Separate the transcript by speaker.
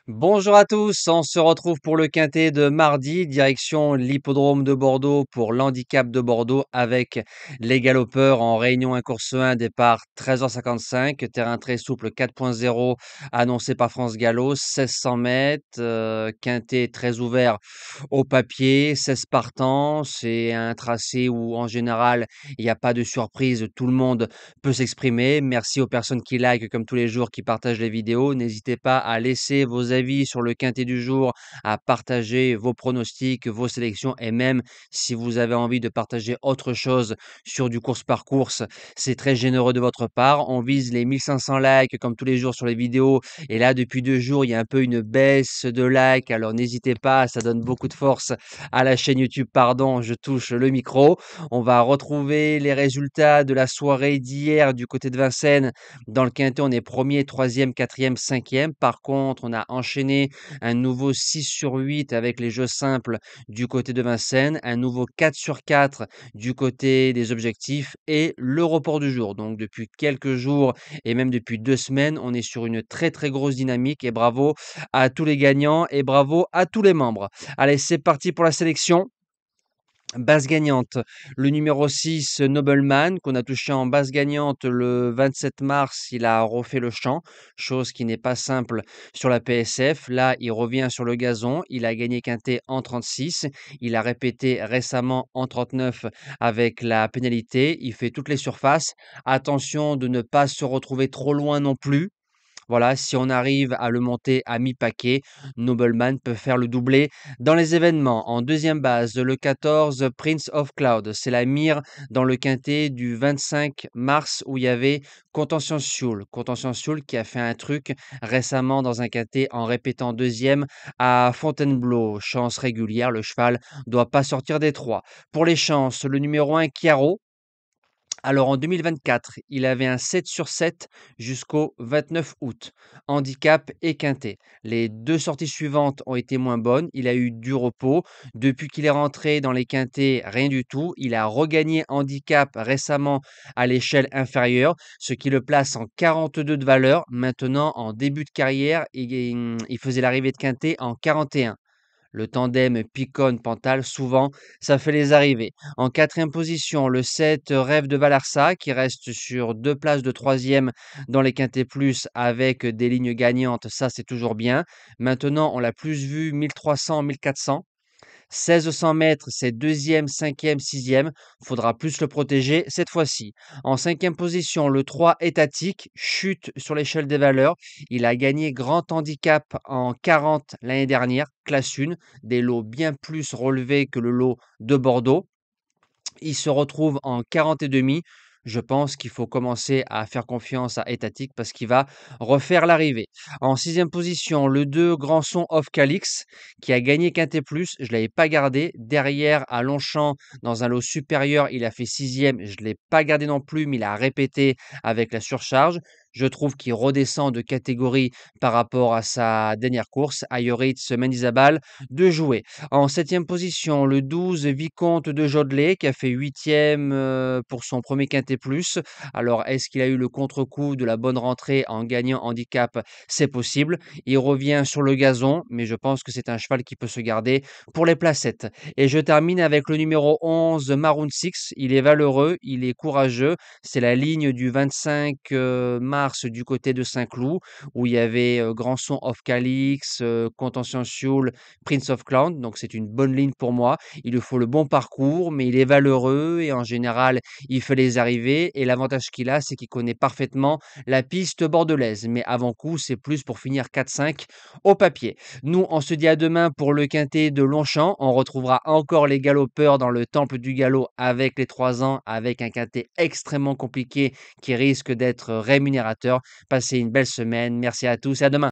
Speaker 1: Bonjour à tous, on se retrouve pour le quintet de mardi, direction l'hippodrome de Bordeaux pour l'handicap de Bordeaux avec les galopeurs en réunion 1 course 1, départ 13h55, terrain très souple 4.0 annoncé par France Gallo, 1600 mètres, quintet très ouvert au papier, 16 partants, c'est un tracé où en général il n'y a pas de surprise, tout le monde peut s'exprimer. Merci aux personnes qui like comme tous les jours, qui partagent les vidéos. N'hésitez pas à laisser vos avis sur le quintet du jour, à partager vos pronostics, vos sélections et même si vous avez envie de partager autre chose sur du course par course, c'est très généreux de votre part. On vise les 1500 likes comme tous les jours sur les vidéos et là depuis 2 jours, il y a un peu une baisse de likes alors n'hésitez pas, ça donne beaucoup de force à la chaîne YouTube. Pardon, je touche le micro. On va retrouver les résultats de la soirée d'hier du côté de Vincennes. Dans le quintet, on est premier, troisième, quatrième, cinquième. Par contre, on a enchaîné un nouveau 6 sur 8 avec les jeux simples du côté de Vincennes, un nouveau 4 sur 4 du côté des objectifs et le report du jour. Donc depuis quelques jours et même depuis 2 semaines, on est sur une très très grosse dynamique et bravo à tous les gagnants et bravo à tous les membres. Allez, c'est parti pour la sélection. Base gagnante, le numéro 6, Nobleman, qu'on a touché en base gagnante le 27 mars. Il a refait le champ, chose qui n'est pas simple sur la PSF. Là, il revient sur le gazon. Il a gagné quintet en 36. Il a répété récemment en 39 avec la pénalité. Il fait toutes les surfaces. Attention de ne pas se retrouver trop loin non plus. Voilà, si on arrive à le monter à mi-paquet, Nobleman peut faire le doublé dans les événements. En deuxième base, le 14, Prince of Cloud. C'est la mire dans le quintet du 25 mars où il y avait Contention Sioule. Contention Sioule qui a fait un truc récemment dans un quintet en répétant deuxième à Fontainebleau. Chance régulière, le cheval doit pas sortir des trois. Pour les chances, le numéro 1, Chiaro. Alors en 2024, il avait un 7 sur 7 jusqu'au 29 août, handicap et quintet. Les 2 sorties suivantes ont été moins bonnes, il a eu du repos. Depuis qu'il est rentré dans les quintets, rien du tout. Il a regagné handicap récemment à l'échelle inférieure, ce qui le place en 42 de valeur. Maintenant, en début de carrière, il faisait l'arrivée de quintet en 41. Le tandem Picon-Pantal, souvent, ça fait les arrivées. En quatrième position, le 7 Rêve de Valarsa, qui reste sur 2 places de troisième dans les quintés plus avec des lignes gagnantes. Ça, c'est toujours bien. Maintenant, on l'a plus vu 1300, 1400. 1600 mètres, c'est deuxième, cinquième, sixième. Faudra plus le protéger cette fois-ci. En cinquième position, le 3 étatique, chute sur l'échelle des valeurs. Il a gagné grand handicap en 40 l'année dernière, classe 1, des lots bien plus relevés que le lot de Bordeaux. Il se retrouve en 40 et demi. Je pense qu'il faut commencer à faire confiance à Étatique parce qu'il va refaire l'arrivée. En sixième position, le 2 Grandson of Calix qui a gagné Quintet Plus. Je ne l'avais pas gardé. Derrière, à Longchamp, dans un lot supérieur, il a fait sixième. Je ne l'ai pas gardé non plus, mais il a répété avec la surcharge. Je trouve qu'il redescend de catégorie par rapport à sa dernière course. Ayoritz Mendizabal de jouer. En septième position, le 12 Vicomte de Jodelet qui a fait huitième pour son premier quintet plus. Alors, est-ce qu'il a eu le contre-coup de la bonne rentrée en gagnant handicap? C'est possible. Il revient sur le gazon, mais je pense que c'est un cheval qui peut se garder pour les placettes. Et je termine avec le numéro 11, Maroon Six. Il est valeureux, il est courageux. C'est la ligne du 25 mars du côté de Saint-Cloud où il y avait Grandson of Calix, Contention Sioule, Prince of Clown, donc c'est une bonne ligne pour moi. Il lui faut le bon parcours, mais il est valeureux et en général, il fait les arrivées. Et l'avantage qu'il a, c'est qu'il connaît parfaitement la piste bordelaise. Mais avant coup, c'est plus pour finir 4-5 au papier. Nous, on se dit à demain pour le quintet de Longchamp. On retrouvera encore les galopeurs dans le temple du galop avec les 3 ans, avec un quintet extrêmement compliqué qui risque d'être rémunérateur. Passez une belle semaine. Merci à tous et à demain.